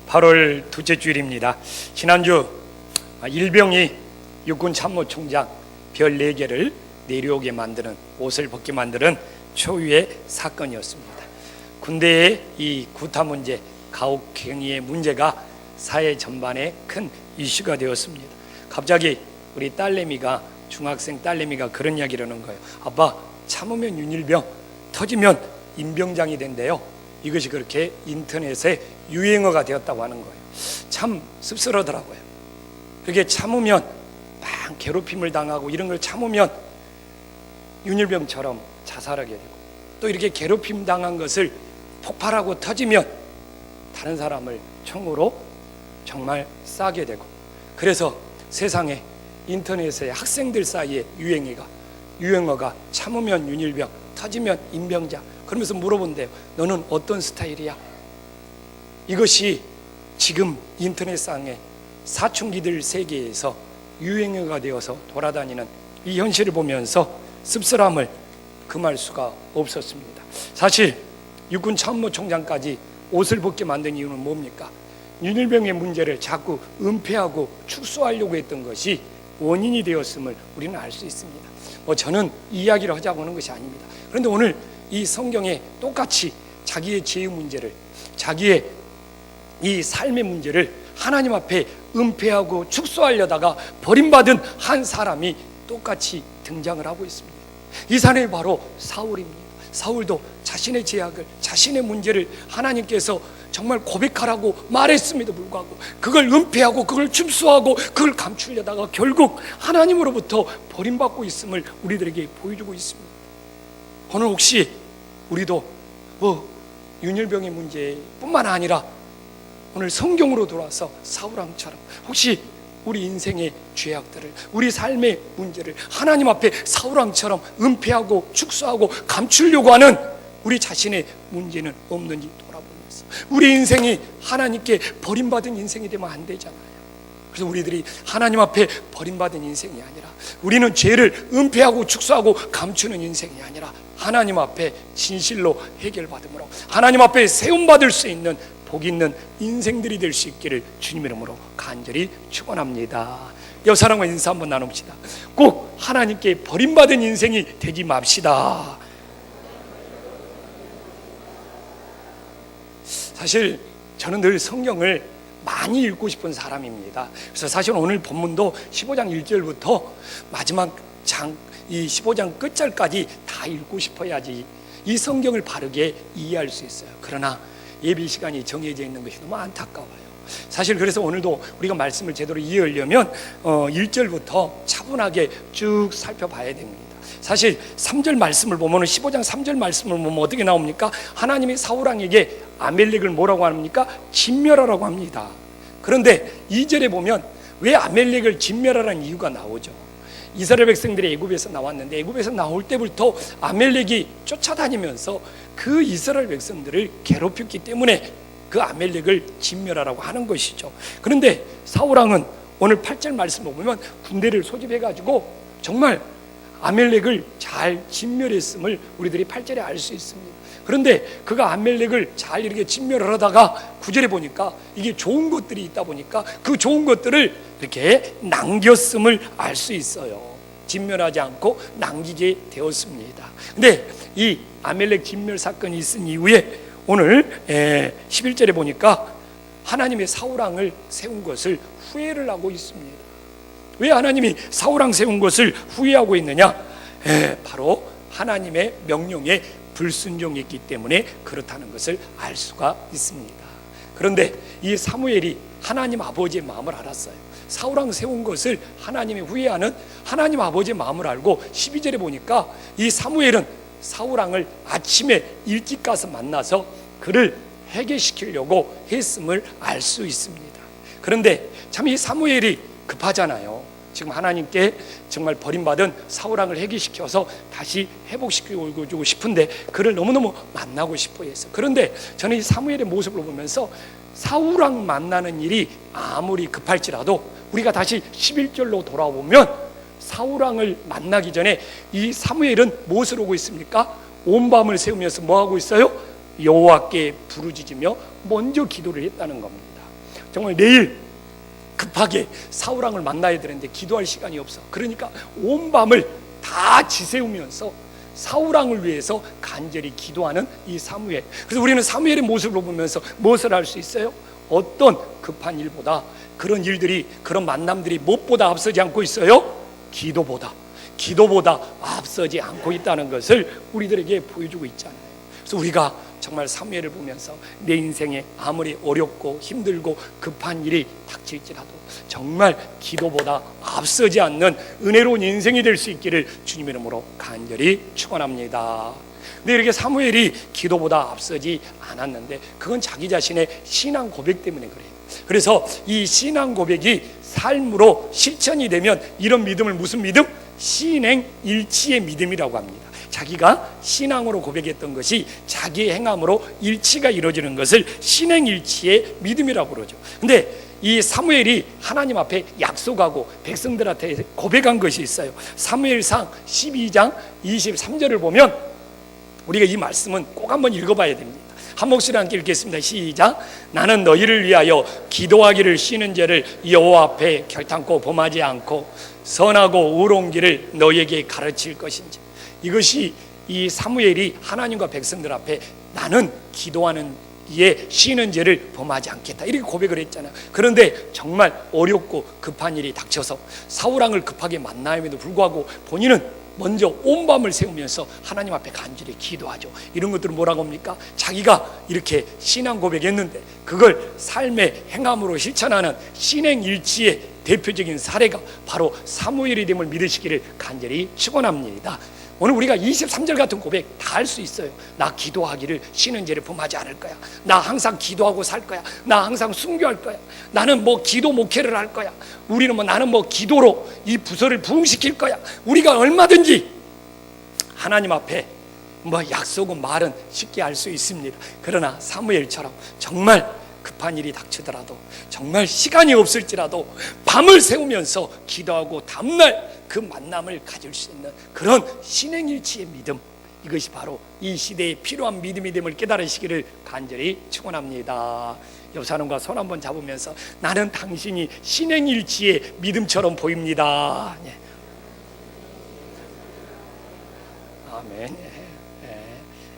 8월 둘째 주일입니다. 지난주 일병이 육군 참모총장 별 4개를 내려오게 만드는, 옷을 벗게 만드는 초유의 사건이었습니다. 군대의 이 구타 문제, 가혹행위의 문제가 사회 전반에 큰 이슈가 되었습니다. 갑자기 우리 딸내미가, 중학생 딸내미가 그런 이야기를 하는 거예요. 아빠, 참으면 윤일병, 터지면 임병장이 된대요. 이것이 그렇게 인터넷에 유행어가 되었다고 하는 거예요. 참 씁쓸하더라고요. 그렇게 참으면 막 괴롭힘을 당하고 이런 걸 참으면 윤일병처럼 자살하게 되고, 또 이렇게 괴롭힘 당한 것을 폭발하고 터지면 다른 사람을 총으로 정말 쏴게 되고, 그래서 세상에 인터넷에 학생들 사이에 유행어가 참으면 윤일병, 터지면 임병장. 그러면서 물어본대요. 너는 어떤 스타일이야? 이것이 지금 인터넷상의 사춘기들 세계에서 유행어가 되어서 돌아다니는 이 현실을 보면서 씁쓸함을 금할 수가 없었습니다. 사실 육군 참모총장까지 옷을 벗게 만든 이유는 뭡니까? 윤일병의 문제를 자꾸 은폐하고 축소하려고 했던 것이 원인이 되었음을 우리는 알 수 있습니다. 저는 이 이야기를 하자고 하는 것이 아닙니다. 그런데 오늘 이 성경에 똑같이 자기의 죄의 문제를, 자기의 이 삶의 문제를 하나님 앞에 은폐하고 축소하려다가 버림받은 한 사람이 똑같이 등장을 하고 있습니다. 이 사람이 바로 사울입니다. 사울도 자신의 죄악을, 자신의 문제를 하나님께서 정말 고백하라고 말했음에도 불구하고 그걸 은폐하고 그걸 축소하고 그걸 감추려다가 결국 하나님으로부터 버림받고 있음을 우리들에게 보여주고 있습니다. 오늘 혹시 우리도 윤일병의 문제뿐만 아니라 오늘 성경으로 돌아서 사울왕처럼 혹시 우리 인생의 죄악들을, 우리 삶의 문제를 하나님 앞에 사울왕처럼 은폐하고 축소하고 감추려고 하는 우리 자신의 문제는 없는지 돌아보면서 우리 인생이 하나님께 버림받은 인생이 되면 안 되잖아요. 그래서 우리들이 하나님 앞에 버림받은 인생이 아니라, 우리는 죄를 은폐하고 축소하고 감추는 인생이 아니라 하나님 앞에 진실로 해결받음으로 하나님 앞에 세움받을 수 있는 복 있는 인생들이 될 수 있기를 주님 이름으로 간절히 축원합니다. 여사랑과 인사 한번 나눕시다. 꼭 하나님께 버림받은 인생이 되지 맙시다. 사실 저는 늘 성경을 많이 읽고 싶은 사람입니다. 그래서 사실 오늘 본문도 15장 1절부터 마지막 장, 이 15장 끝절까지 다 읽고 싶어야지 이 성경을 바르게 이해할 수 있어요. 그러나 예비 시간이 정해져 있는 것이 너무 안타까워요. 사실 그래서 오늘도 우리가 말씀을 제대로 이해하려면 1절부터 차분하게 쭉 살펴봐야 됩니다. 사실 3절 말씀을 보면, 15장 3절 말씀을 보면 어떻게 나옵니까? 하나님이 사울왕에게 아멜렉을 뭐라고 합니까? 진멸하라고 합니다. 그런데 2절에 보면 왜 아멜렉을 진멸하라는 이유가 나오죠. 이스라엘 백성들이 애굽에서 나왔는데 애굽에서 나올 때부터 아멜렉이 쫓아다니면서 그 이스라엘 백성들을 괴롭혔기 때문에 그 아멜렉을 진멸하라고 하는 것이죠. 그런데 사울왕은 오늘 8절 말씀을 보면 군대를 소집해가지고 정말 아멜렉을 잘 진멸했음을 우리들이 8절에 알 수 있습니다. 그런데 그가 아멜렉을 잘 이렇게 진멸을 하다가 9절에 보니까 이게 좋은 것들이 있다 보니까 그 좋은 것들을 이렇게 남겼음을 알 수 있어요. 진멸하지 않고 남기게 되었습니다. 근데 이 아멜렉 진멸 사건이 있은 이후에 오늘 11절에 보니까 하나님의 사울왕을 세운 것을 후회를 하고 있습니다. 왜 하나님이 사울왕 세운 것을 후회하고 있느냐? 바로 하나님의 명령에 불순종했기 때문에 그렇다는 것을 알 수가 있습니다. 그런데 이 사무엘이 하나님 아버지의 마음을 알았어요. 사울왕 세운 것을 하나님이 후회하는 하나님 아버지의 마음을 알고 12절에 보니까 이 사무엘은 사울왕을 아침에 일찍 가서 만나서 그를 해결시키려고 했음을 알 수 있습니다. 그런데 참 이 사무엘이 급하잖아요. 지금 하나님께 정말 버림받은 사울왕을 해결시켜서 다시 회복시키고 싶은데 그를 너무너무 만나고 싶어 해서. 그런데 저는 이 사무엘의 모습을 보면서 사울왕 만나는 일이 아무리 급할지라도 우리가 다시 11절로 돌아보면 사울왕을 만나기 전에 이 사무엘은 무엇을 하고 있습니까? 온 밤을 새우면서 뭐 하고 있어요? 여호와께 부르짖으며 먼저 기도를 했다는 겁니다. 정말 내일 급하게 사울왕을 만나야 되는데 기도할 시간이 없어. 그러니까 온 밤을 다 지새우면서 사울왕을 위해서 간절히 기도하는 이 사무엘. 그래서 우리는 사무엘의 모습을 보면서 무엇을 알 수 있어요? 어떤 급한 일보다 그런 일들이, 그런 만남들이 무엇보다 앞서지 않고 있어요? 기도보다 앞서지 않고 있다는 것을 우리들에게 보여주고 있잖아요. 그래서 우리가 정말 사무엘을 보면서 내 인생에 아무리 어렵고 힘들고 급한 일이 닥칠지라도 정말 기도보다 앞서지 않는 은혜로운 인생이 될 수 있기를 주님 이름으로 간절히 축원합니다. 근데 이렇게 사무엘이 기도보다 앞서지 않았는데 그건 자기 자신의 신앙 고백 때문에 그래요. 그래서 이 신앙 고백이 삶으로 실천이 되면 이런 믿음을 무슨 믿음? 신행일치의 믿음이라고 합니다. 자기가 신앙으로 고백했던 것이 자기의 행함으로 일치가 이루어지는 것을 신행일치의 믿음이라고 그러죠. 근데 이 사무엘이 하나님 앞에 약속하고 백성들한테 고백한 것이 있어요. 사무엘상 12장 23절을 보면 우리가 이 말씀은 꼭 한번 읽어봐야 됩니다. 한 목소리 함께 읽겠습니다. 시작. 나는 너희를 위하여 기도하기를 쉬는 죄를 여호와 앞에 결탄코 범하지 않고 선하고 의로운 길을 너희에게 가르칠 것인지. 이것이 이 사무엘이 하나님과 백성들 앞에 나는 기도하는 이에 쉬는 죄를 범하지 않겠다 이렇게 고백을 했잖아요. 그런데 정말 어렵고 급한 일이 닥쳐서 사울왕을 급하게 만남에도 불구하고 본인은 먼저 온 밤을 새우면서 하나님 앞에 간절히 기도하죠. 이런 것들은 뭐라고 합니까? 자기가 이렇게 신앙 고백했는데 그걸 삶의 행함으로 실천하는 신행일치의 대표적인 사례가 바로 사무엘이 됨을 믿으시기를 간절히 축원합니다. 오늘 우리가 23절 같은 고백 다 할 수 있어요. 나 기도하기를 쉬는 죄를 범하지 않을 거야. 나 항상 기도하고 살 거야. 나 항상 순교할 거야. 나는 뭐 기도 목회를 할 거야. 우리는 나는 기도로 이 부서를 부흥시킬 거야. 우리가 얼마든지 하나님 앞에 약속은 말은 쉽게 할 수 있습니다. 그러나 사무엘처럼 정말 급한 일이 닥치더라도 정말 시간이 없을지라도 밤을 새우면서 기도하고 다음날 그 만남을 가질 수 있는 그런 신행일치의 믿음, 이것이 바로 이 시대에 필요한 믿음이 됨을 깨달으시기를 간절히 축원합니다. 옆 사람과 손 한번 잡으면서 나는 당신이 신행일치의 믿음처럼 보입니다. 예. 아멘.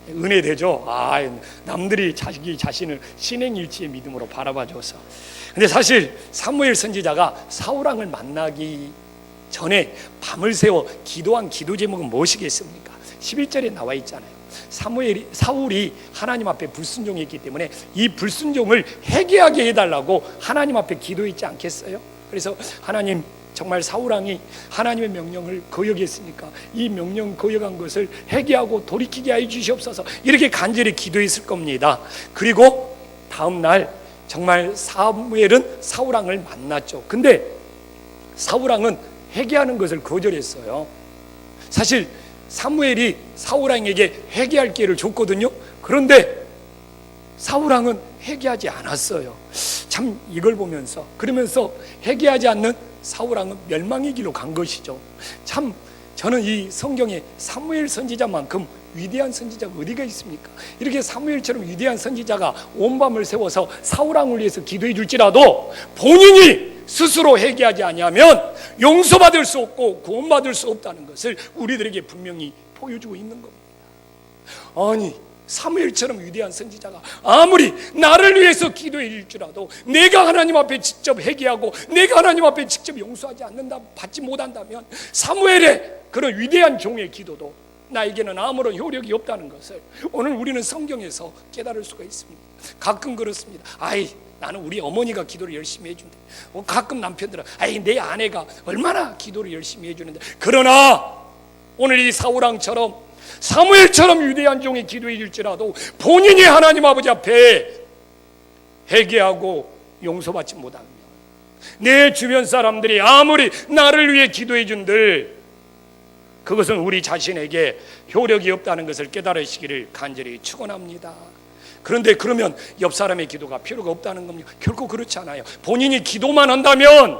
은혜 되죠. 남들이 자기 자신을 신행일치의 믿음으로 바라봐줘서. 근데 사실 사무엘 선지자가 사울왕을 만나기 전에 밤을 새워 기도한 기도 제목은 무엇이겠습니까? 11절에 나와 있잖아요. 사울이 하나님 앞에 불순종했기 때문에 이 불순종을 회개하게 해달라고 하나님 앞에 기도했지 않겠어요? 그래서 하나님, 정말 사울왕이 하나님의 명령을 거역했으니까 이 명령 거역한 것을 회개하고 돌이키게 하여 주시옵소서 이렇게 간절히 기도했을 겁니다. 그리고 다음 날 정말 사무엘은 사울왕을 만났죠. 근데 사울왕은 회개하는 것을 거절했어요. 사실 사무엘이 사울왕에게 회개할 기회를 줬거든요. 그런데 사울왕은 회개하지 않았어요. 참 이걸 보면서 그러면서 회개하지 않는 사울왕은 멸망의 길로 간 것이죠. 참 저는 이 성경에 사무엘 선지자만큼 위대한 선지자가 어디가 있습니까? 이렇게 사무엘처럼 위대한 선지자가 온 밤을 새워서 사울왕을 위해서 기도해 줄지라도 본인이 스스로 회개하지 아니하면 용서받을 수 없고 구원받을 수 없다는 것을 우리들에게 분명히 보여주고 있는 겁니다. 아니 사무엘처럼 위대한 선지자가 아무리 나를 위해서 기도해 줄지라도 내가 하나님 앞에 직접 회개하고 내가 하나님 앞에 직접 용서하지 않는다, 받지 못한다면 사무엘의 그런 위대한 종의 기도도 나에게는 아무런 효력이 없다는 것을 오늘 우리는 성경에서 깨달을 수가 있습니다. 가끔 그렇습니다. 나는 우리 어머니가 기도를 열심히 해준대. 가끔 남편들은 내 아내가 얼마나 기도를 열심히 해주는데. 그러나 오늘 이 사울왕처럼 사무엘처럼 위대한 종이 기도해 줄지라도 본인이 하나님 아버지 앞에 회개하고 용서받지 못하면 내 주변 사람들이 아무리 나를 위해 기도해 준들 그것은 우리 자신에게 효력이 없다는 것을 깨달으시기를 간절히 축원합니다. 그런데 그러면 옆 사람의 기도가 필요가 없다는 겁니까? 결코 그렇지 않아요. 본인이 기도만 한다면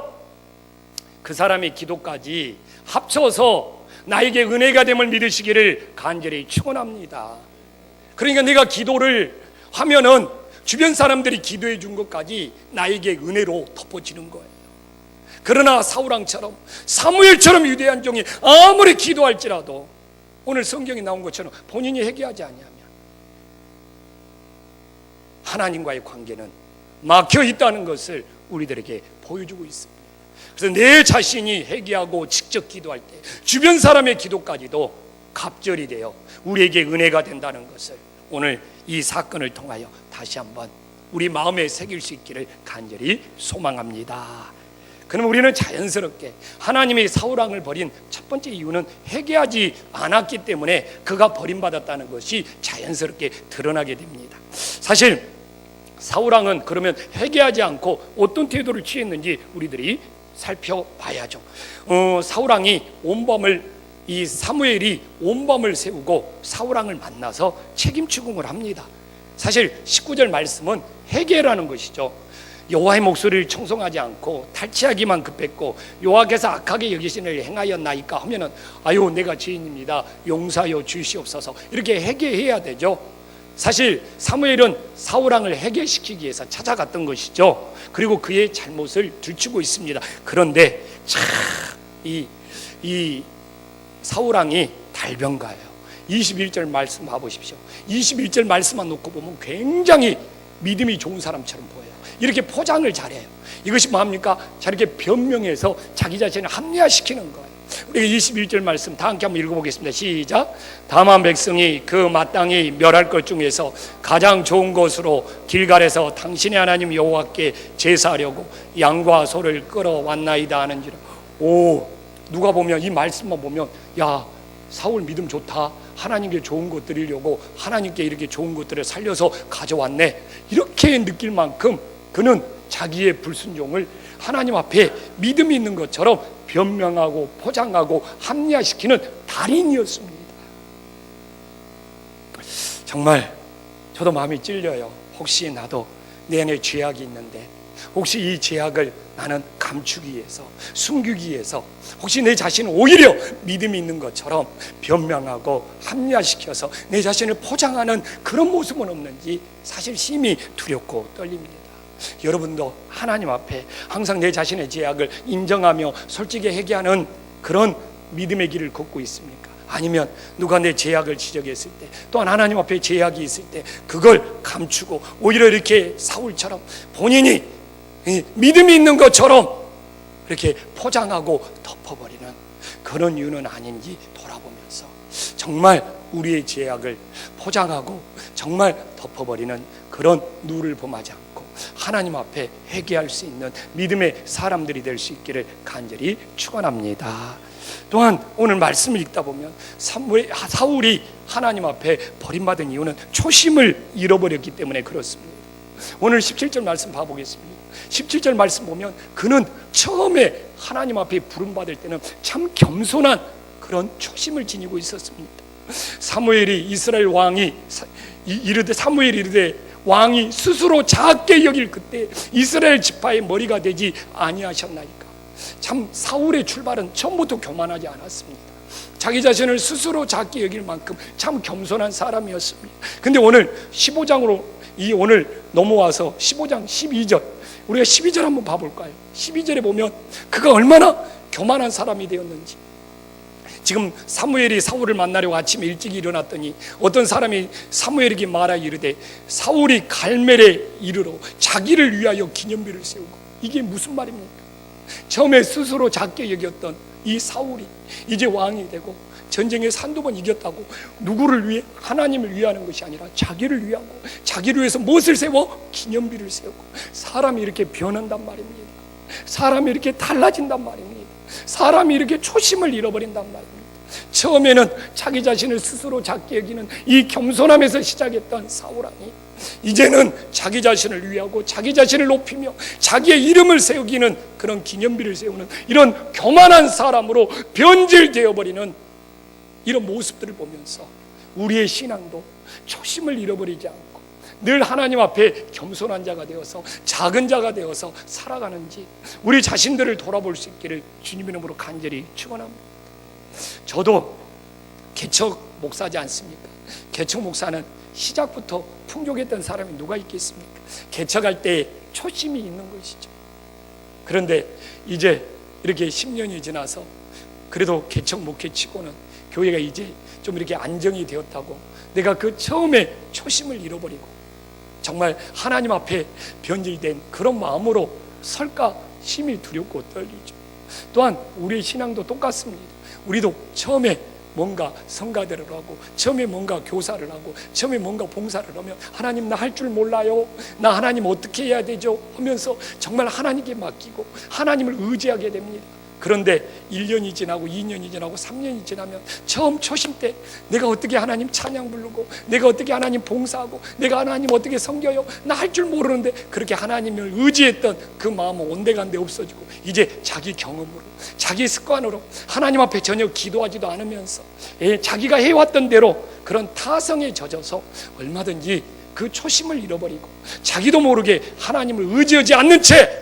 그 사람의 기도까지 합쳐서 나에게 은혜가 됨을 믿으시기를 간절히 축원합니다. 그러니까 내가 기도를 하면은 주변 사람들이 기도해 준 것까지 나에게 은혜로 덮어지는 거예요. 그러나 사울왕처럼, 사무엘처럼 위대한 종이 아무리 기도할지라도 오늘 성경에 나온 것처럼 본인이 회개하지 아니하면 하나님과의 관계는 막혀 있다는 것을 우리들에게 보여주고 있습니다. 그래서 내 자신이 회개하고 직접 기도할 때 주변 사람의 기도까지도 갑절이 되어 우리에게 은혜가 된다는 것을 오늘 이 사건을 통하여 다시 한번 우리 마음에 새길 수 있기를 간절히 소망합니다. 그럼 우리는 자연스럽게 하나님이 사울왕을 버린 첫 번째 이유는 회개하지 않았기 때문에 그가 버림받았다는 것이 자연스럽게 드러나게 됩니다. 사실 사울왕은 그러면 회개하지 않고 어떤 태도를 취했는지 우리들이 살펴봐야죠. 사울왕이 이 사무엘이 온밤을 세우고 사울왕을 만나서 책임 추궁을 합니다. 사실 19절 말씀은 회개라는 것이죠. 여호와의 목소리를 청송하지 않고 탈취하기만 급했고 여호와께서 악하게 여기신 일을 행하였나이까 하면은 아유 내가 죄인입니다, 용서하여 주시옵소서, 이렇게 회개해야 되죠. 사실 사무엘은 사울왕을 회개시키기 위해서 찾아갔던 것이죠. 그리고 그의 잘못을 들추고 있습니다. 그런데 참 이 사울왕이 달변가예요. 21절 말씀 봐보십시오. 21절 말씀만 놓고 보면 굉장히 믿음이 좋은 사람처럼 보여요. 이렇게 포장을 잘해요. 이것이 뭐합니까? 저렇게 변명해서 자기 자신을 합리화시키는 거예요. 우리 21절 말씀 다 함께 한번 읽어보겠습니다. 시작. 다만 백성이 그 마땅히 멸할 것 중에서 가장 좋은 것으로 길갈에서 당신의 하나님 여호와께 제사하려고 양과 소를 끌어왔나이다 하는지라. 누가 보면 이 말씀만 보면 야 사울 믿음 좋다, 하나님께 좋은 것 드리려고 하나님께 이렇게 좋은 것들을 살려서 가져왔네, 이렇게 느낄 만큼 그는 자기의 불순종을 하나님 앞에 믿음이 있는 것처럼 변명하고 포장하고 합리화시키는 달인이었습니다. 정말 저도 마음이 찔려요. 혹시 나도 내 안에 죄악이 있는데 혹시 이 죄악을 나는 감추기 위해서, 숨기기 위해서 혹시 내 자신은 오히려 믿음이 있는 것처럼 변명하고 합리화시켜서 내 자신을 포장하는 그런 모습은 없는지 사실 심히 두렵고 떨립니다. 여러분도 하나님 앞에 항상 내 자신의 죄악을 인정하며 솔직히 회개하는 그런 믿음의 길을 걷고 있습니까? 아니면 누가 내 죄악을 지적했을 때, 또한 하나님 앞에 죄악이 있을 때 그걸 감추고 오히려 이렇게 사울처럼 본인이 믿음이 있는 것처럼 이렇게 포장하고 덮어버리는 그런 이유는 아닌지 돌아보면서 정말 우리의 죄악을 포장하고 정말 덮어버리는 그런 누를 범하지 않고 하나님 앞에 회개할 수 있는 믿음의 사람들이 될 수 있기를 간절히 축원합니다. 또한 오늘 말씀을 읽다 보면 사울이 하나님 앞에 버림받은 이유는 초심을 잃어버렸기 때문에 그렇습니다. 오늘 17절 말씀 봐보겠습니다. 17절 말씀 보면 그는 처음에 하나님 앞에 부름받을 때는 참 겸손한 그런 초심을 지니고 있었습니다. 사무엘이 이스라엘 왕이 사무엘이 이르되 왕이 스스로 작게 여길 그때 이스라엘 지파의 머리가 되지 아니하셨나이까. 참 사울의 출발은 처음부터 교만하지 않았습니다. 자기 자신을 스스로 작게 여길 만큼 참 겸손한 사람이었습니다. 근데 오늘 15장으로 오늘 넘어와서 15장 12절, 우리가 12절 한번 봐볼까요? 12절에 보면 그가 얼마나 교만한 사람이 되었는지. 지금 사무엘이 사울을 만나려고 아침에 일찍 일어났더니 어떤 사람이 사무엘에게 말하 이르되 사울이 갈멜에 이르러 자기를 위하여 기념비를 세우고. 이게 무슨 말입니까? 처음에 스스로 작게 여겼던 이 사울이 이제 왕이 되고 전쟁에서 한두 번 이겼다고 누구를 위해? 하나님을 위하는 것이 아니라 자기를 위하고, 자기를 위해서 무엇을 세워? 기념비를 세우고. 사람이 이렇게 변한단 말입니다. 사람이 이렇게 달라진단 말입니다. 사람이 이렇게 초심을 잃어버린단 말입니다. 처음에는 자기 자신을 스스로 작게 여기는 이 겸손함에서 시작했던 사울왕이 이제는 자기 자신을 위하고 자기 자신을 높이며 자기의 이름을 세우기는 그런 기념비를 세우는 이런 교만한 사람으로 변질되어버리는 이런 모습들을 보면서 우리의 신앙도 초심을 잃어버리지 않고 늘 하나님 앞에 겸손한 자가 되어서 작은 자가 되어서 살아가는지 우리 자신들을 돌아볼 수 있기를 주님의 이름으로 간절히 축원합니다. 저도 개척 목사지 않습니까? 개척 목사는 시작부터 풍족했던 사람이 누가 있겠습니까? 개척할 때 초심이 있는 것이죠. 그런데 이제 이렇게 10년이 지나서 그래도 개척 목회치고는 교회가 이제 좀 이렇게 안정이 되었다고 내가 그 처음에 초심을 잃어버리고 정말 하나님 앞에 변질된 그런 마음으로 설까 심히 두렵고 떨리죠. 또한 우리의 신앙도 똑같습니다. 우리도 처음에 뭔가 성가대를 하고 처음에 뭔가 교사를 하고 처음에 뭔가 봉사를 하면 하나님 나 할 줄 몰라요, 나 하나님 어떻게 해야 되죠 하면서 정말 하나님께 맡기고 하나님을 의지하게 됩니다. 그런데 1년이 지나고 2년이 지나고 3년이 지나면 처음 초심 때 내가 어떻게 하나님 찬양 부르고 내가 어떻게 하나님 봉사하고 내가 하나님 어떻게 섬겨요, 나 할 줄 모르는데 그렇게 하나님을 의지했던 그 마음은 온데간데 없어지고 이제 자기 경험으로 자기 습관으로 하나님 앞에 전혀 기도하지도 않으면서 자기가 해왔던 대로 그런 타성에 젖어서 얼마든지 그 초심을 잃어버리고 자기도 모르게 하나님을 의지하지 않는 채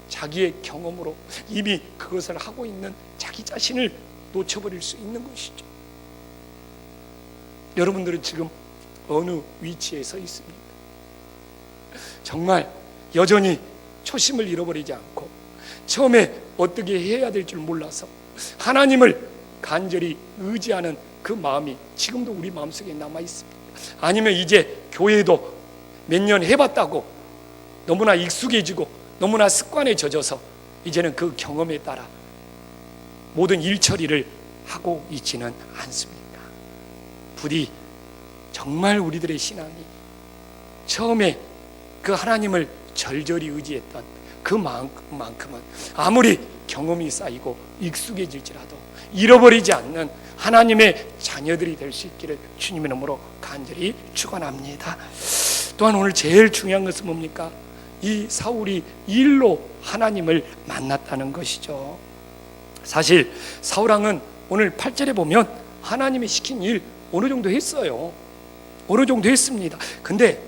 자기의 경험으로 이미 그것을 하고 있는 자기 자신을 놓쳐버릴 수 있는 것이죠. 여러분들은 지금 어느 위치에 서 있습니까? 정말 여전히 초심을 잃어버리지 않고 처음에 어떻게 해야 될 줄 몰라서 하나님을 간절히 의지하는 그 마음이 지금도 우리 마음속에 남아 있습니다. 아니면 이제 교회도 몇 년 해봤다고 너무나 익숙해지고 너무나 습관에 젖어서 이제는 그 경험에 따라 모든 일처리를 하고 있지는 않습니까? 부디 정말 우리들의 신앙이 처음에 그 하나님을 절절히 의지했던 그 마음만큼은 아무리 경험이 쌓이고 익숙해질지라도 잃어버리지 않는 하나님의 자녀들이 될 수 있기를 주님의 이름으로 간절히 축원합니다. 또한 오늘 제일 중요한 것은 뭡니까? 이 사울이 일로 하나님을 만났다는 것이죠. 사실 사울왕은 오늘 8절에 보면 하나님이 시킨 일 어느 정도 했어요. 어느 정도 했습니다. 근데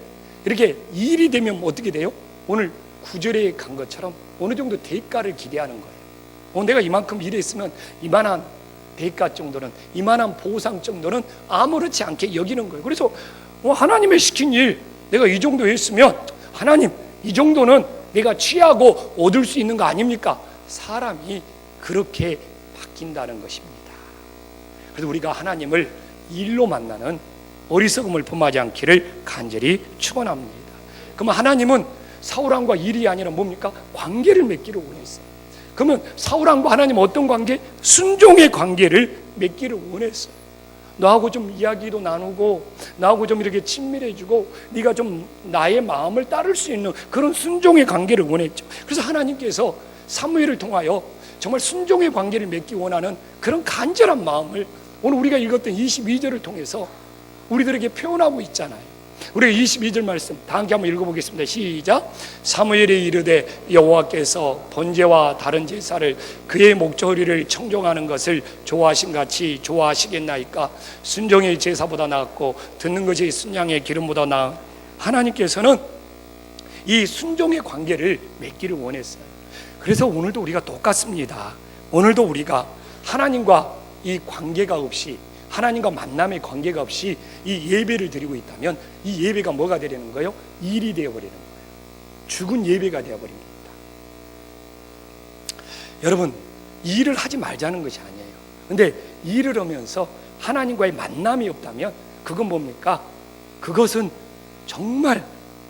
이렇게 일이 되면 어떻게 돼요? 오늘 9절에 간 것처럼 어느 정도 대가를 기대하는 거예요. 내가 이만큼 일했으면 이만한 대가 정도는, 이만한 보상 정도는 아무렇지 않게 여기는 거예요. 그래서 하나님의 시킨 일 내가 이 정도 했으면 하나님 이 정도는 내가 취하고 얻을 수 있는 거 아닙니까? 사람이 그렇게 바뀐다는 것입니다. 그래서 우리가 하나님을 일로 만나는 어리석음을 범하지 않기를 간절히 축원합니다. 그러면 하나님은 사울왕과 일이 아니라 뭡니까? 관계를 맺기를 원했어요. 그러면 사울왕과 하나님 어떤 관계? 순종의 관계를 맺기를 원했어요. 너하고 좀 이야기도 나누고 나하고 좀 이렇게 친밀해지고 네가 좀 나의 마음을 따를 수 있는 그런 순종의 관계를 원했죠. 그래서 하나님께서 사무엘을 통하여 정말 순종의 관계를 맺기 원하는 그런 간절한 마음을 오늘 우리가 읽었던 22절을 통해서 우리들에게 표현하고 있잖아요. 우리가 22절 말씀 다 함께 한번 읽어보겠습니다. 시작. 사무엘이 이르되 여호와께서 번제와 다른 제사를 그의 목소리를 청종하는 것을 좋아하신 같이 좋아하시겠나이까? 순종의 제사보다 낫고 듣는 것이 순양의 기름보다 나은 하나님께서는 이 순종의 관계를 맺기를 원했어요. 그래서 오늘도 우리가 똑같습니다. 오늘도 우리가 하나님과 이 관계가 없이, 하나님과 만남의 관계가 없이 이 예배를 드리고 있다면 이 예배가 뭐가 되려는 거예요? 일이 되어버리는 거예요. 죽은 예배가 되어버립니다. 여러분, 일을 하지 말자는 것이 아니에요. 근데 일을 하면서 하나님과의 만남이 없다면 그건 뭡니까? 그것은 정말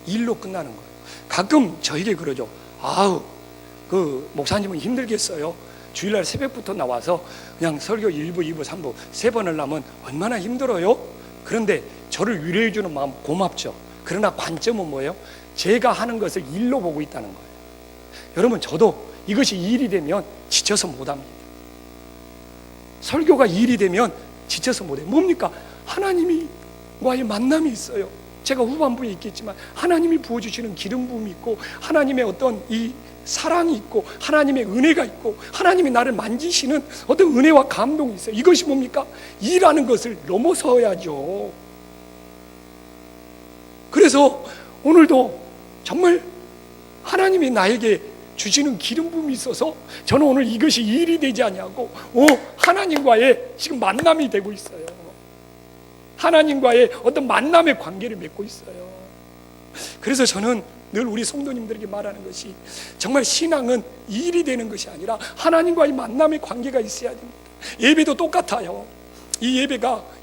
일로 끝나는 거예요. 가끔 저에게 그러죠. 아우, 그 목사님은 힘들겠어요. 주일날 새벽부터 나와서 그냥 설교 1부, 2부, 3부 3번을 하면 얼마나 힘들어요? 그런데 저를 위로해 주는 마음 고맙죠. 그러나 관점은 뭐예요? 제가 하는 것을 일로 보고 있다는 거예요. 여러분, 저도 이것이 일이 되면 지쳐서 못합니다. 설교가 일이 되면 지쳐서 못해요. 뭡니까? 하나님과의 만남이 있어요. 제가 후반부에 있겠지만 하나님이 부어주시는 기름 부음이 있고 하나님의 어떤 이 사랑이 있고 하나님의 은혜가 있고 하나님이 나를 만지시는 어떤 은혜와 감동이 있어요. 이것이 뭡니까? 일하는 것을 넘어서야죠. 그래서 오늘도 정말 하나님이 나에게 주시는 기름 부음이 있어서 저는 오늘 이것이 일이 되지 않냐고 하나님과의 지금 만남이 되고 있어요. 하나님과의 어떤 만남의 관계를 맺고 있어요. 그래서 저는 늘 우리 성도님들에게 말하는 것이, 정말 신앙은 일이 되는 것이 아니라 하나님과의 만남의 관계가 있어야 됩니다. 예배도 똑같아요. 이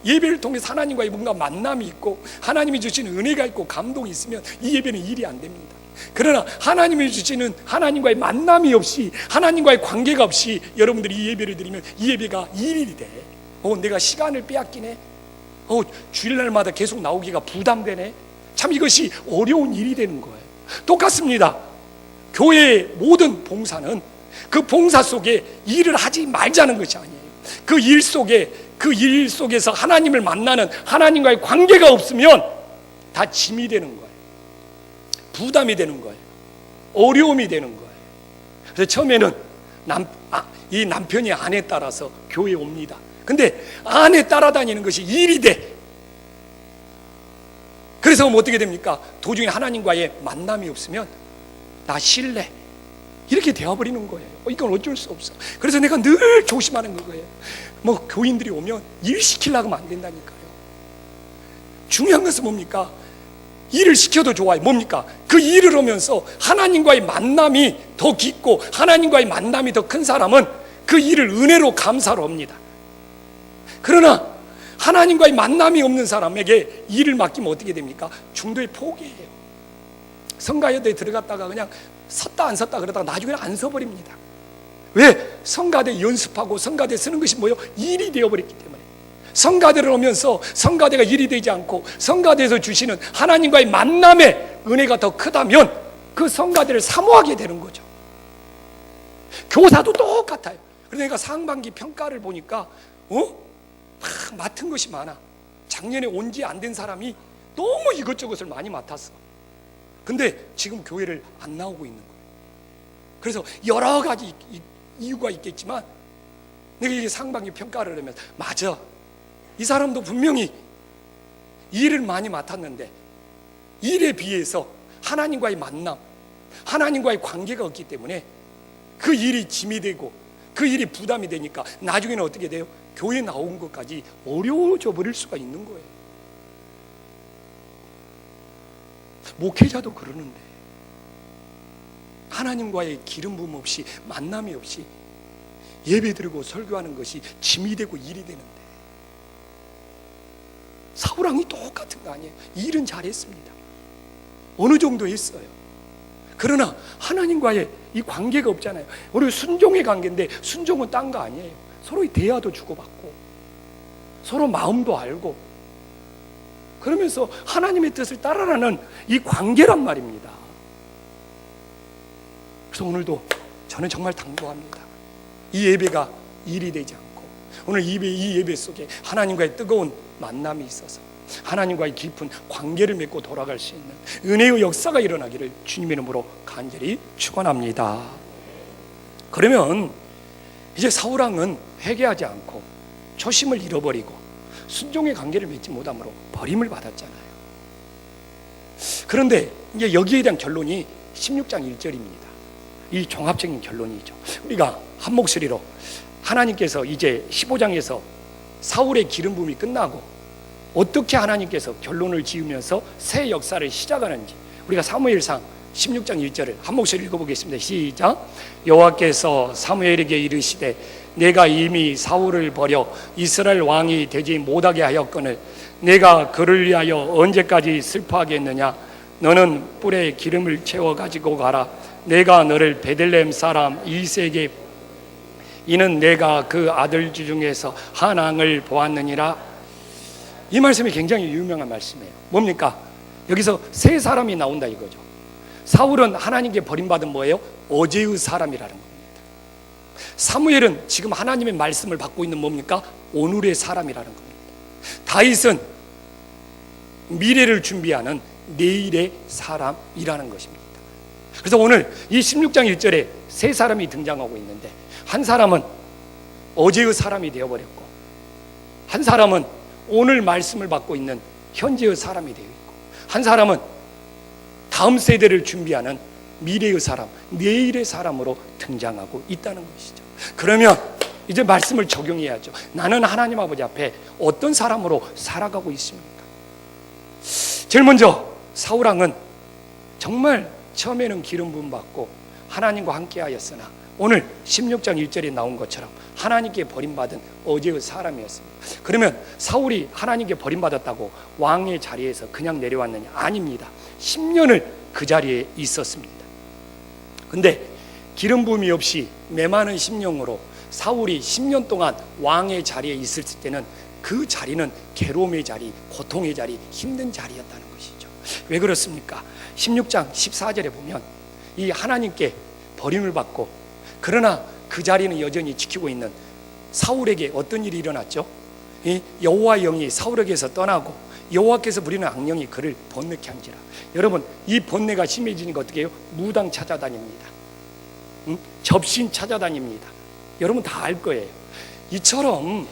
예배를 통해서 하나님과의 뭔가 만남이 있고 하나님이 주시는 은혜가 있고 감동이 있으면 이 예배는 일이 안 됩니다. 그러나 하나님이 주시는 하나님과의 만남이 없이, 하나님과의 관계가 없이 여러분들이 이 예배를 드리면 이 예배가 일이 돼. 내가 시간을 빼앗기네. 주일날마다 계속 나오기가 부담되네. 참 이것이 어려운 일이 되는 거예요. 똑같습니다. 교회의 모든 봉사는 그 봉사 속에 일을 하지 말자는 것이 아니에요. 그 일 속에서 하나님을 만나는, 하나님과의 관계가 없으면 다 짐이 되는 거예요. 부담이 되는 거예요. 어려움이 되는 거예요. 그래서 처음에는 이 남편이 아내 따라서 교회에 옵니다. 근데 아내 따라다니는 것이 일이 돼. 그래서 어떻게 됩니까? 도중에 하나님과의 만남이 없으면 나 쉴래, 이렇게 되어버리는 거예요. 이건 어쩔 수 없어. 그래서 내가 늘 조심하는 거예요. 교인들이 오면 일 시키려고 하면 안 된다니까요. 중요한 것은 뭡니까? 일을 시켜도 좋아요. 뭡니까? 그 일을 하면서 하나님과의 만남이 더 깊고 하나님과의 만남이 더 큰 사람은 그 일을 은혜로 감사로 합니다. 그러나 하나님과의 만남이 없는 사람에게 일을 맡기면 어떻게 됩니까? 중도에 포기해요. 성가대에 들어갔다가 그냥 섰다 안 섰다 그러다가 나중에 안 서버립니다. 왜? 성가대 연습하고 성가대 쓰는 것이 뭐예요? 일이 되어버렸기 때문에. 성가대를 오면서 성가대가 일이 되지 않고 성가대에서 주시는 하나님과의 만남의 은혜가 더 크다면 그 성가대를 사모하게 되는 거죠. 교사도 똑같아요. 그래서 내가 상반기 평가를 보니까 맡은 것이 많아. 작년에 온 지 안 된 사람이 너무 이것저것을 많이 맡았어. 근데 지금 교회를 안 나오고 있는 거예요. 그래서 여러 가지 이유가 있겠지만 내가 이게 상반기 평가를 하면, 맞아, 이 사람도 분명히 일을 많이 맡았는데 일에 비해서 하나님과의 만남, 하나님과의 관계가 없기 때문에 그 일이 짐이 되고 그 일이 부담이 되니까 나중에는 어떻게 돼요? 교회 나온 것까지 어려워져 버릴 수가 있는 거예요. 목회자도 그러는데 하나님과의 기름 부음 없이, 만남이 없이 예배 드리고 설교하는 것이 짐이 되고 일이 되는데, 사울왕이 똑같은 거 아니에요? 일은 잘했습니다. 어느 정도 했어요. 그러나 하나님과의 이 관계가 없잖아요. 우리 순종의 관계인데 순종은 딴 거 아니에요. 서로의 대화도 주고받고 서로 마음도 알고 그러면서 하나님의 뜻을 따라가는 이 관계란 말입니다. 그래서 오늘도 저는 정말 당부합니다. 이 예배가 일이 되지 않고 오늘 이 예배 속에 하나님과의 뜨거운 만남이 있어서 하나님과의 깊은 관계를 맺고 돌아갈 수 있는 은혜의 역사가 일어나기를 주님의 이름으로 간절히 축원합니다. 그러면 이제 사울왕은 회개하지 않고 초심을 잃어버리고 순종의 관계를 맺지 못함으로 버림을 받았잖아요. 그런데 이제 여기에 대한 결론이 16장 1절입니다. 이 종합적인 결론이죠. 우리가 한 목소리로 하나님께서 이제 15장에서 사울의 기름 부음이 끝나고 어떻게 하나님께서 결론을 지으면서 새 역사를 시작하는지 우리가 사무엘상 16장 1절을 한 목소리 읽어보겠습니다. 시작. 여호와께서 사무엘에게 이르시되 내가 이미 사울을 버려 이스라엘 왕이 되지 못하게 하였거늘 내가 그를 위하여 언제까지 슬퍼하겠느냐. 너는 뿔에 기름을 채워 가지고 가라. 내가 너를 베들레헴 사람 이새에게 이는 내가 그 아들 중에서 한 왕을 보았느니라. 이 말씀이 굉장히 유명한 말씀이에요. 뭡니까? 여기서 세 사람이 나온다 이거죠. 사울은 하나님께 버림받은 뭐예요? 어제의 사람이라는 겁니다. 사무엘은 지금 하나님의 말씀을 받고 있는 뭡니까? 오늘의 사람이라는 겁니다. 다윗은 미래를 준비하는 내일의 사람이라는 것입니다. 그래서 오늘 이 16장 1절에 세 사람이 등장하고 있는데 한 사람은 어제의 사람이 되어버렸고 한 사람은 오늘 말씀을 받고 있는 현재의 사람이 되어 있고 한 사람은 다음 세대를 준비하는 미래의 사람, 내일의 사람으로 등장하고 있다는 것이죠. 그러면 이제 말씀을 적용해야죠. 나는 하나님 아버지 앞에 어떤 사람으로 살아가고 있습니까? 제일 먼저 사울 왕은 정말 처음에는 기름 부음 받고 하나님과 함께 하였으나 오늘 16장 1절에 나온 것처럼 하나님께 버림받은 어제의 사람이었습니다. 그러면 사울이 하나님께 버림받았다고 왕의 자리에서 그냥 내려왔느냐? 아닙니다. 10년을 그 자리에 있었습니다. 근데 기름 부음이 없이 메마른 심령으로 사울이 10년 동안 왕의 자리에 있을 때는 그 자리는 괴로움의 자리, 고통의 자리, 힘든 자리였다는 것이죠. 왜 그렇습니까? 16장 14절에 보면 이 하나님께 버림을 받고 그러나 그 자리는 여전히 지키고 있는 사울에게 어떤 일이 일어났죠? 이 여호와의 영이 사울에게서 떠나고 여호와께서 부리는 악령이 그를 번뇌케 한지라. 여러분, 이 번뇌가 심해지니까 어떻게 해요? 무당 찾아다닙니다. 접신 찾아다닙니다. 여러분 다 알 거예요. 이처럼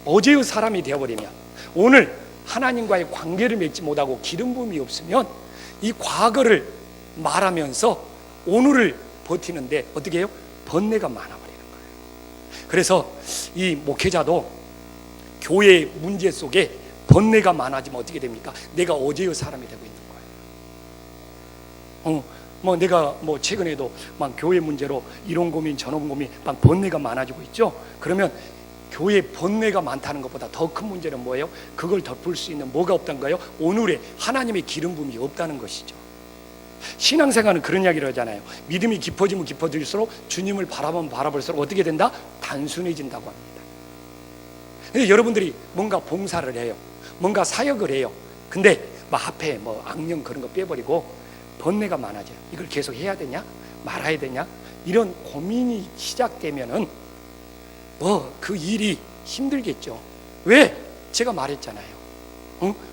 어제의 사람이 되어버리면, 오늘 하나님과의 관계를 맺지 못하고 기름 부음이 없으면 이 과거를 말하면서 오늘을 버티는데 어떻게 해요? 번뇌가 많아버리는 거예요. 그래서 이 목회자도 교회의 문제 속에 번뇌가 많아지면 어떻게 됩니까? 내가 어제의 사람이 되고 있는 거예요. 내가 최근에도 막 교회 문제로 이런 고민 저런 고민 막 번뇌가 많아지고 있죠. 그러면 교회 번뇌가 많다는 것보다 더 큰 문제는 뭐예요? 그걸 덮을 수 있는 뭐가 없다는가요? 오늘의 하나님의 기름 부음이 없다는 것이죠. 신앙생활은 그런 이야기를 하잖아요. 믿음이 깊어지면 깊어질수록 주님을 바라보면 바라볼수록 어떻게 된다? 단순해진다고 합니다. 근데 여러분들이 뭔가 봉사를 해요, 뭔가 사역을 해요. 근데 앞에 악령 그런 거 빼버리고 번뇌가 많아져요. 이걸 계속 해야 되냐? 말아야 되냐? 이런 고민이 시작되면은 그 일이 힘들겠죠. 왜? 제가 말했잖아요.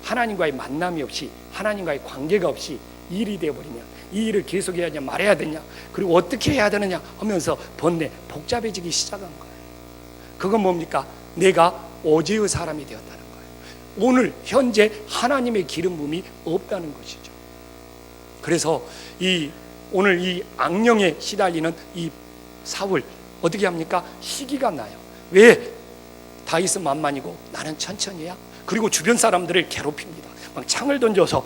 하나님과의 만남이 없이, 하나님과의 관계가 없이 일이 되어버리면 이 일을 계속 해야 되냐, 말해야 되냐, 그리고 어떻게 해야 되느냐 하면서 번뇌, 복잡해지기 시작한 거예요. 그건 뭡니까? 내가 어제의 사람이 되었다는 거예요. 오늘 현재 하나님의 기름 부음이 없다는 것이죠. 그래서 오늘 이 악령에 시달리는 이 사울 어떻게 합니까? 시기가 나요. 왜? 다윗은 만만이고 나는 천천히야. 그리고 주변 사람들을 괴롭힙니다. 막 창을 던져서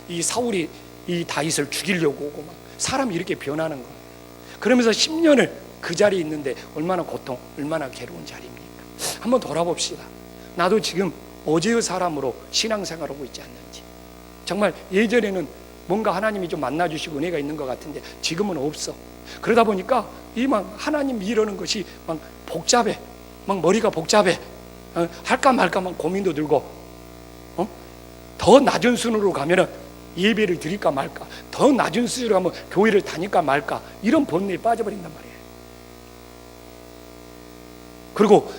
이 사울이 이 다윗을 죽이려고 오고 막 사람이 이렇게 변하는 거예요. 그러면서 10년을 그 자리에 있는데 얼마나 고통, 얼마나 괴로운 자리입니까? 한번 돌아봅시다. 나도 지금 어제의 사람으로 신앙생활하고 있지 않는지. 정말 예전에는 뭔가 하나님이 좀 만나주시고 은혜가 있는 것 같은데 지금은 없어. 그러다 보니까 하나님 이러는 것이 복잡해. 머리가 복잡해. 할까 말까 고민도 들고, 더 낮은 순으로 가면은 예배를 드릴까 말까, 더 낮은 수준으로 가면 교회를 다닐까 말까, 이런 번뇌에 빠져버린단 말이에요. 그리고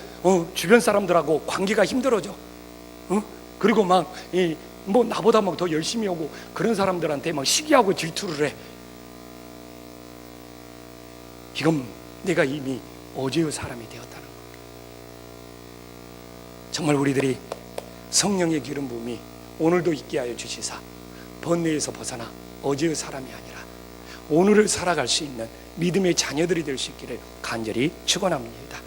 주변 사람들하고 관계가 힘들어져. 그리고 나보다 더 열심히 하고 그런 사람들한테 시기하고 질투를 해. 이건 내가 이미 어제의 사람이 되었다는 거예요. 정말 우리들이 성령의 기름 부음이 오늘도 있게 하여 주시사 번뇌에서 벗어나 어제의 사람이 아니라 오늘을 살아갈 수 있는 믿음의 자녀들이 될 수 있기를 간절히 축원합니다.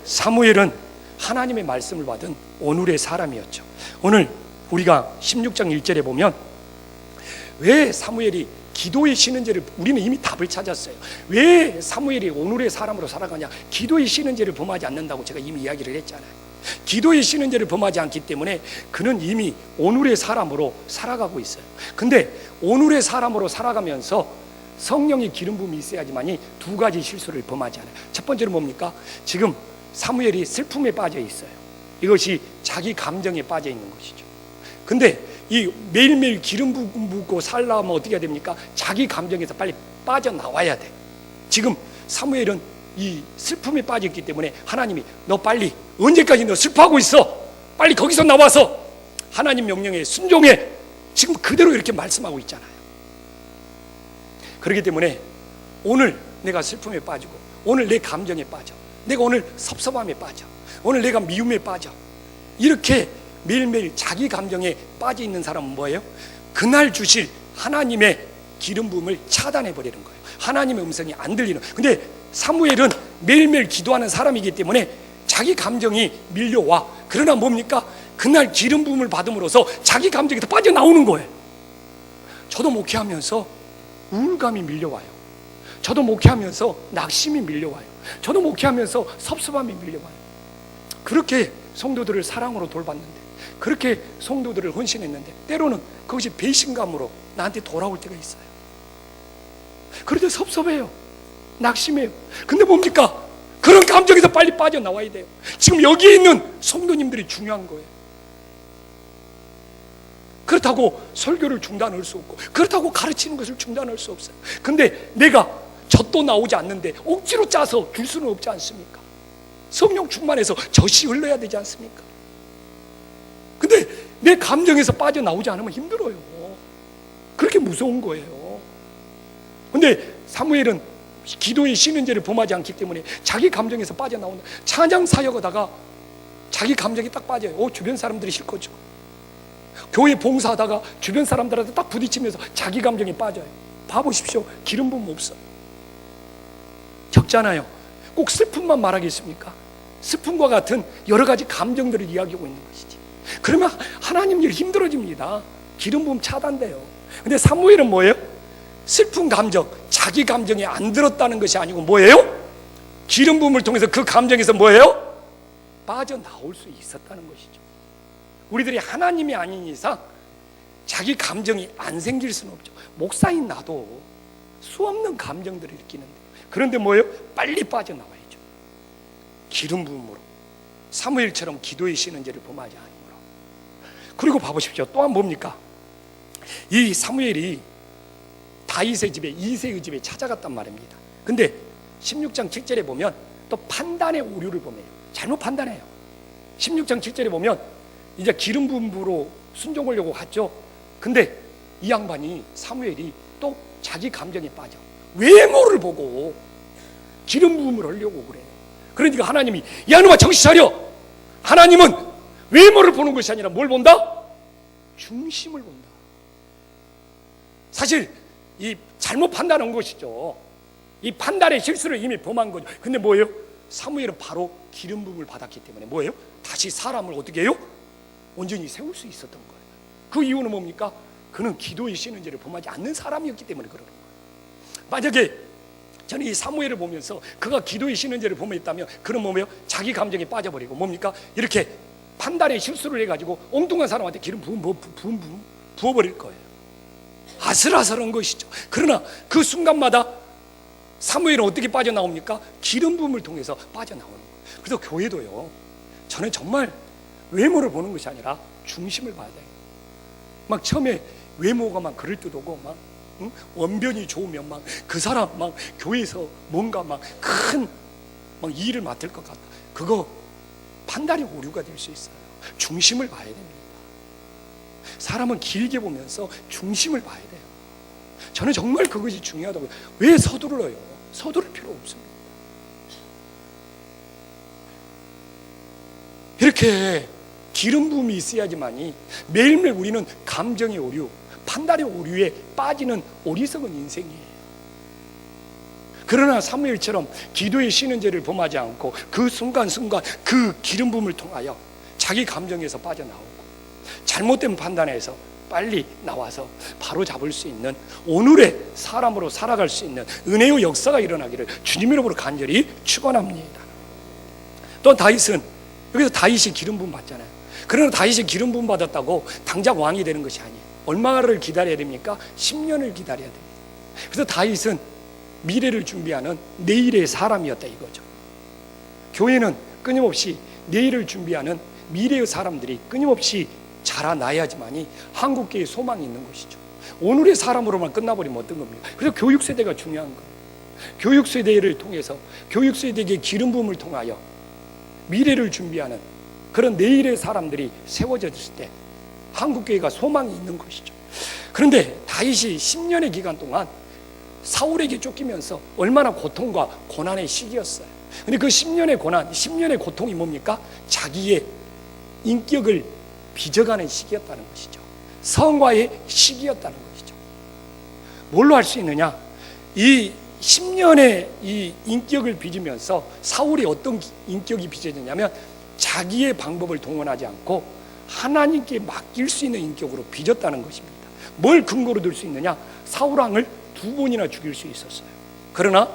사무엘은 하나님의 말씀을 받은 오늘의 사람이었죠. 오늘 우리가 16장 1절에 보면 왜 사무엘이 기도의 쉬는 죄를, 우리는 이미 답을 찾았어요. 왜 사무엘이 오늘의 사람으로 살아가냐? 기도의 쉬는 죄를 범하지 않는다고 제가 이미 이야기를 했잖아요. 기도의 쉬는 죄를 범하지 않기 때문에 그는 이미 오늘의 사람으로 살아가고 있어요. 근데 오늘의 사람으로 살아가면서 성령의 기름 부음이 있어야지만이 두 가지 실수를 범하지 않아요. 첫 번째는 뭡니까? 지금 사무엘이 슬픔에 빠져 있어요. 이것이 자기 감정에 빠져 있는 것이죠. 근데 이 매일매일 기름 붓고 살려면 어떻게 해야 됩니까? 자기 감정에서 빨리 빠져나와야 돼. 지금 사무엘은 이 슬픔에 빠졌기 때문에 하나님이 너 빨리, 언제까지 너 슬퍼하고 있어? 빨리 거기서 나와서 하나님 명령에 순종해. 지금 그대로 이렇게 말씀하고 있잖아요. 그렇기 때문에 오늘 내가 슬픔에 빠지고, 오늘 내 감정에 빠져, 내가 오늘 섭섭함에 빠져, 오늘 내가 미움에 빠져, 이렇게 매일매일 자기 감정에 빠져 있는 사람은 뭐예요? 그날 주실 하나님의 기름 부음을 차단해 버리는 거예요. 하나님의 음성이 안 들리는. 근데 사무엘은 매일매일 기도하는 사람이기 때문에 자기 감정이 밀려와. 그러나 뭡니까? 그날 기름 부음을 받음으로써 자기 감정이 다 빠져나오는 거예요. 저도 목회하면서 우울감이 밀려와요. 저도 목회하면서 낙심이 밀려와요. 저도 목회하면서 섭섭함이 밀려와요. 그렇게 성도들을 사랑으로 돌봤는데, 그렇게 성도들을 헌신했는데, 때로는 그것이 배신감으로 나한테 돌아올 때가 있어요. 그럴 때 섭섭해요. 낙심해요. 근데 뭡니까? 그런 감정에서 빨리 빠져나와야 돼요. 지금 여기에 있는 성도님들이 중요한 거예요. 그렇다고 설교를 중단할 수 없고, 그렇다고 가르치는 것을 중단할 수 없어요. 근데 내가 젖도 나오지 않는데 억지로 짜서 줄 수는 없지 않습니까? 성령 충만해서 젖이 흘러야 되지 않습니까? 근데 내 감정에서 빠져나오지 않으면 힘들어요. 그렇게 무서운 거예요. 근데 사무엘은 기도의 신은제를 범하지 않기 때문에 자기 감정에서 빠져나온다. 찬양 사역하다가 자기 감정이 딱 빠져요. 주변 사람들이 싫거죠. 교회 봉사하다가 주변 사람들한테 딱 부딪히면서 자기 감정이 빠져요. 봐보십시오. 기름 부음 없어요. 적잖아요. 꼭 슬픔만 말하겠습니까? 슬픔과 같은 여러 가지 감정들을 이야기하고 있는 것이지. 그러면 하나님 일 힘들어집니다. 기름 부음 차단돼요. 근데 사무엘은 뭐예요? 슬픈 감정, 자기 감정이 안 들었다는 것이 아니고 뭐예요? 기름 부음을 통해서 그 감정에서 뭐예요? 빠져나올 수 있었다는 것이죠. 우리들이 하나님이 아닌 이상 자기 감정이 안 생길 수는 없죠. 목사인 나도 수없는 감정들을 느끼는데, 그런데 뭐예요? 빨리 빠져나와야죠. 기름 부음으로, 사무엘처럼 기도의 신은제를 범하지 않으므로. 그리고 봐보십시오. 또한 뭡니까? 이 사무엘이 다윗의 집에, 이새의 집에 찾아갔단 말입니다. 근데 16장 7절에 보면 또 판단의 오류를 범해요. 잘못 판단해요. 16장 7절에 보면 이제 기름 부음으로 순종하려고 하죠. 근데 이 양반이, 사무엘이 또 자기 감정에 빠져 외모를 보고 기름 부음을 하려고 그래요. 그러니까 하나님이, 야 너마 정신 차려. 하나님은 외모를 보는 것이 아니라 뭘 본다? 중심을 본다. 사실 이 잘못 판단한 것이죠. 이 판단의 실수를 이미 범한 거죠. 근데 뭐예요? 사무엘은 바로 기름 부음을 받았기 때문에 뭐예요? 다시 사람을 어떻게 해요? 온전히 세울 수 있었던 거예요. 그 이유는 뭡니까? 그는 기도의 신은제를 범하지 않는 사람이었기 때문에 그러는 거예요. 만약에 저는 이 사무엘을 보면서 그가 기도의 신은제를 범했다면 그는 뭐예요? 자기 감정에 빠져버리고 뭡니까? 이렇게 판단의 실수를 해가지고 엉뚱한 사람한테 기름 부어버릴 거예요. 아슬아슬한 것이죠. 그러나 그 순간마다 사무엘은 어떻게 빠져나옵니까? 기름 부음을 통해서 빠져나오는 거예요. 그래서 교회도요, 저는 정말 외모를 보는 것이 아니라 중심을 봐야 돼요. 막 처음에 외모가 막 그럴듯하고 막 원변이 좋으면 막 그 사람 막 교회에서 뭔가 막 큰 막 일을 맡을 것 같다. 그거 판단의 오류가 될 수 있어요. 중심을 봐야 됩니다. 사람은 길게 보면서 중심을 봐야 돼요. 저는 정말 그것이 중요하다고요. 왜 서두르요? 서두를 필요 없습니다. 이렇게 기름 부음이 있어야지만이 매일매일 우리는 감정의 오류, 판단의 오류에 빠지는 어리석은 인생이에요. 그러나 사무엘처럼 기도의 신은제를 범하지 않고 그 순간순간 그 기름 부음을 통하여 자기 감정에서 빠져나오고 잘못된 판단에서 빨리 나와서 바로 잡을 수 있는 오늘의 사람으로 살아갈 수 있는 은혜의 역사가 일어나기를 주님 이름으로 간절히 축원합니다. 또 다윗은, 여기서 다윗이 기름 부음 받잖아요. 그러나 다윗이 기름 부음 받았다고 당장 왕이 되는 것이 아니에요. 얼마를 기다려야 됩니까? 10년을 기다려야 됩니다. 그래서 다윗은 미래를 준비하는 내일의 사람이었다 이거죠. 교회는 끊임없이 내일을 준비하는 미래의 사람들이 끊임없이 자라나야지만이 한국교회의 소망이 있는 것이죠. 오늘의 사람으로만 끝나버리면 어떤 겁니까? 그래서 교육세대가 중요한 거예요. 교육세대를 통해서, 교육세대에게 기름 부음을 통하여 미래를 준비하는 그런 내일의 사람들이 세워졌을 때 한국교회가 소망이 있는 것이죠. 그런데 다윗이 10년의 기간 동안 사울에게 쫓기면서 얼마나 고통과 고난의 시기였어요. 근데 그 10년의 고난, 10년의 고통이 뭡니까? 자기의 인격을 빚어가는 시기였다는 것이죠. 성과의 시기였다는 것이죠. 뭘로 할 수 있느냐? 이 10년의 이 인격을 빚으면서 사울이 어떤 인격이 빚어졌냐면 자기의 방법을 동원하지 않고 하나님께 맡길 수 있는 인격으로 빚었다는 것입니다. 뭘 근거로 들 수 있느냐? 사울왕을 2번이나 죽일 수 있었어요. 그러나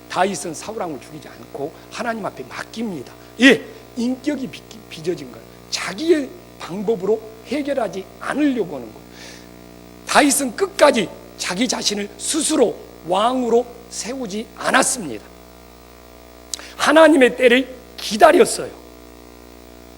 다윗은 사울왕을 죽이지 않고 하나님 앞에 맡깁니다. 예, 인격이 빚어진 거예요. 자기의 방법으로 해결하지 않으려고 하는 거예요. 다윗은 끝까지 자기 자신을 스스로 왕으로 세우지 않았습니다. 하나님의 때를 기다렸어요.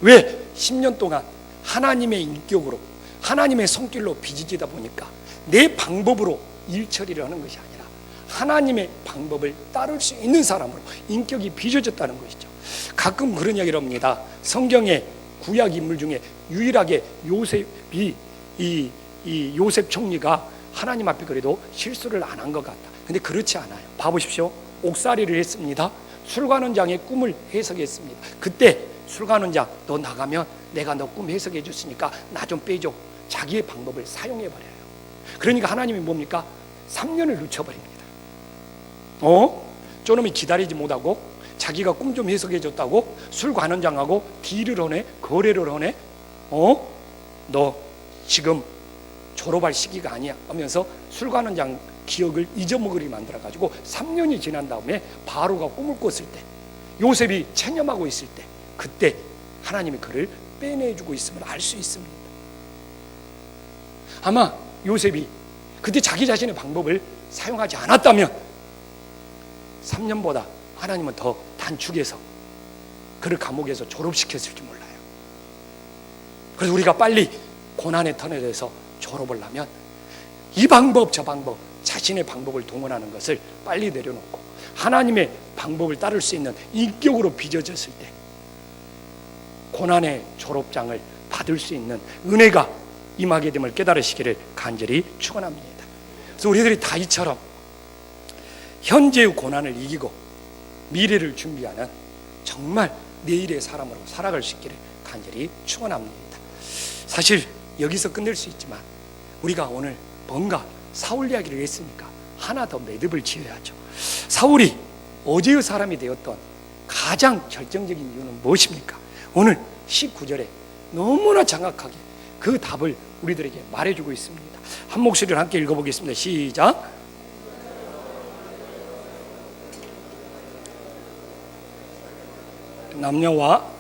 왜? 10년 동안 하나님의 인격으로 하나님의 손길로 빚어지다 보니까 내 방법으로 일 처리를 하는 것이 아니라 하나님의 방법을 따를 수 있는 사람으로 인격이 빚어졌다는 것이죠. 가끔 그런 이야기를 합니다. 성경의 구약 인물 중에 유일하게 요셉이 이 요셉 총리가 하나님 앞에 그래도 실수를 안 한 것 같다. 근데 그렇지 않아요. 봐보십시오. 옥살이를 했습니다. 술관원장의 꿈을 해석했습니다. 그때 술관원장, 너 나가면 내가 너 꿈 해석해 줬으니까 나 좀 빼줘. 자기의 방법을 사용해 버려요. 그러니까 하나님이 뭡니까? 3년을 늦춰버립니다. 저놈이 기다리지 못하고 자기가 꿈 좀 해석해 줬다고 술관원장하고 딜을 하네, 거래를 하네. 너 지금 졸업할 시기가 아니야 하면서 술관원장 기억을 잊어먹으리 만들어가지고 3년이 지난 다음에 바로가 꿈을 꿨을 때, 요셉이 체념하고 있을 때, 그때 하나님이 그를 빼내주고 있음을 알 수 있습니다. 아마 요셉이 그때 자기 자신의 방법을 사용하지 않았다면 3년보다 하나님은 더 단축해서 그를 감옥에서 졸업시켰을지 몰라요. 그래서 우리가 빨리 고난의 터널에서 졸업을 하면 이 방법 저 방법 자신의 방법을 동원하는 것을 빨리 내려놓고 하나님의 방법을 따를 수 있는 인격으로 빚어졌을 때 고난의 졸업장을 받을 수 있는 은혜가 임하게 됨을 깨달으시기를 간절히 축원합니다. 그래서 우리들이 다윗처럼 현재의 고난을 이기고 미래를 준비하는 정말 내일의 사람으로 살아갈 수 있기를 간절히 축원합니다. 사실 여기서 끝낼 수 있지만 우리가 오늘 뭔가 사울 이야기를 했으니까 하나 더 매듭을 지어야죠. 사울이 어제의 사람이 되었던 가장 결정적인 이유는 무엇입니까? 오늘 19절에 너무나 정확하게 그 답을 우리들에게 말해주고 있습니다. 한 목소리를 함께 읽어보겠습니다. 시작. 남녀와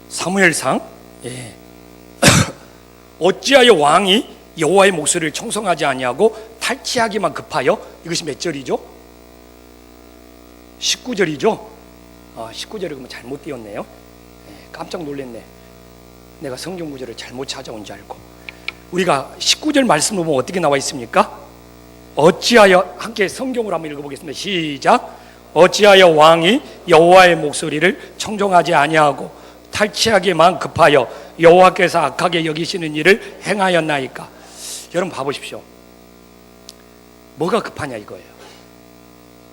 사무엘상 어찌하여 왕이 여호와의 목소리를 청송하지 아니하고 탈취하기만 급하여, 이것이 몇 절이죠? 19절이죠? 19절이 그러면 잘못 띄었네요. 깜짝 놀랐네. 내가 성경 구절을 잘못 찾아온 줄 알고. 우리가 19절 말씀을 보면 어떻게 나와 있습니까? 어찌하여, 함께 성경으로 한번 읽어보겠습니다. 시작. 어찌하여 왕이 여호와의 목소리를 청종하지 아니하고 탈취하기만 급하여 여호와께서 악하게 여기시는 일을 행하였나이까. 여러분 봐보십시오. 뭐가 급하냐 이거예요.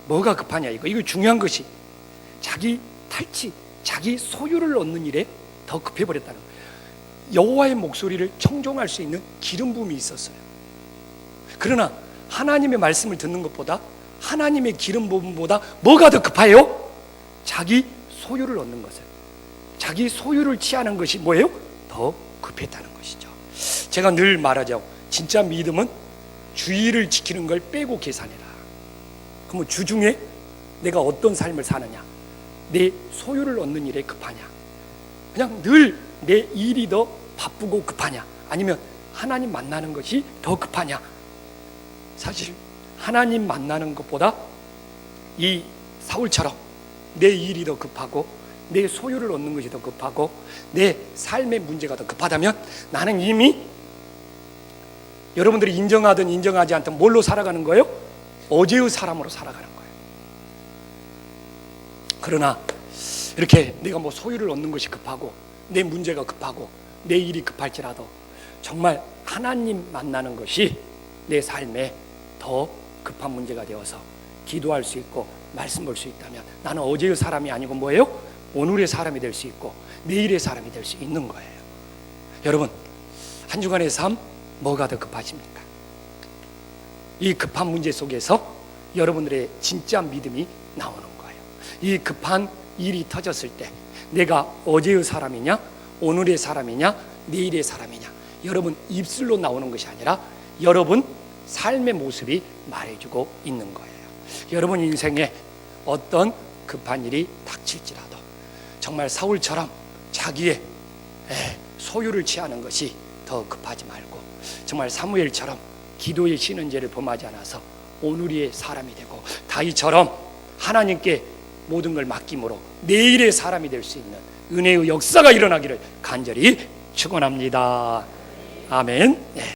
뭐가 급하냐 이거 중요한 것이 자기 탈취, 자기 소유를 얻는 일에 더 급해버렸다는 거예요. 여호와의 목소리를 청종할 수 있는 기름 부음이 있었어요. 그러나 하나님의 말씀을 듣는 것보다, 하나님의 기름 부음보다 뭐가 더 급해요? 자기 소유를 얻는 것을, 자기 소유를 취하는 것이 뭐예요? 더 급했다는 것이죠. 제가 늘 말하죠. 진짜 믿음은 주의를 지키는 걸 빼고 계산해라. 그러면 주중에 내가 어떤 삶을 사느냐, 내 소유를 얻는 일에 급하냐, 그냥 늘 내 일이 더 바쁘고 급하냐, 아니면 하나님 만나는 것이 더 급하냐. 사실 하나님 만나는 것보다 이 사울처럼 내 일이 더 급하고 내 소유를 얻는 것이 더 급하고 내 삶의 문제가 더 급하다면 나는 이미 여러분들이 인정하든 인정하지 않든 뭘로 살아가는 거예요? 어제의 사람으로 살아가는 거예요. 그러나 이렇게 내가 뭐 소유를 얻는 것이 급하고 내 문제가 급하고 내 일이 급할지라도 정말 하나님 만나는 것이 내 삶에 더 급한 문제가 되어서 기도할 수 있고 말씀 볼 수 있다면 나는 어제의 사람이 아니고 뭐예요? 오늘의 사람이 될 수 있고 내일의 사람이 될 수 있는 거예요. 여러분, 한 주간의 삶 뭐가 더 급하십니까? 이 급한 문제 속에서 여러분들의 진짜 믿음이 나오는 거예요. 이 급한 일이 터졌을 때 내가 어제의 사람이냐, 오늘의 사람이냐, 내일의 사람이냐, 여러분 입술로 나오는 것이 아니라 여러분 삶의 모습이 말해주고 있는 거예요. 여러분 인생에 어떤 급한 일이 닥칠지라도 정말 사울처럼 자기의 소유를 취하는 것이 더 급하지 말고, 정말 사무엘처럼 기도의 쉬는 죄를 범하지 않아서 오늘의 사람이 되고, 다윗처럼 하나님께 모든 걸 맡김으로 내일의 사람이 될 수 있는 은혜의 역사가 일어나기를 간절히 축원합니다. 아멘.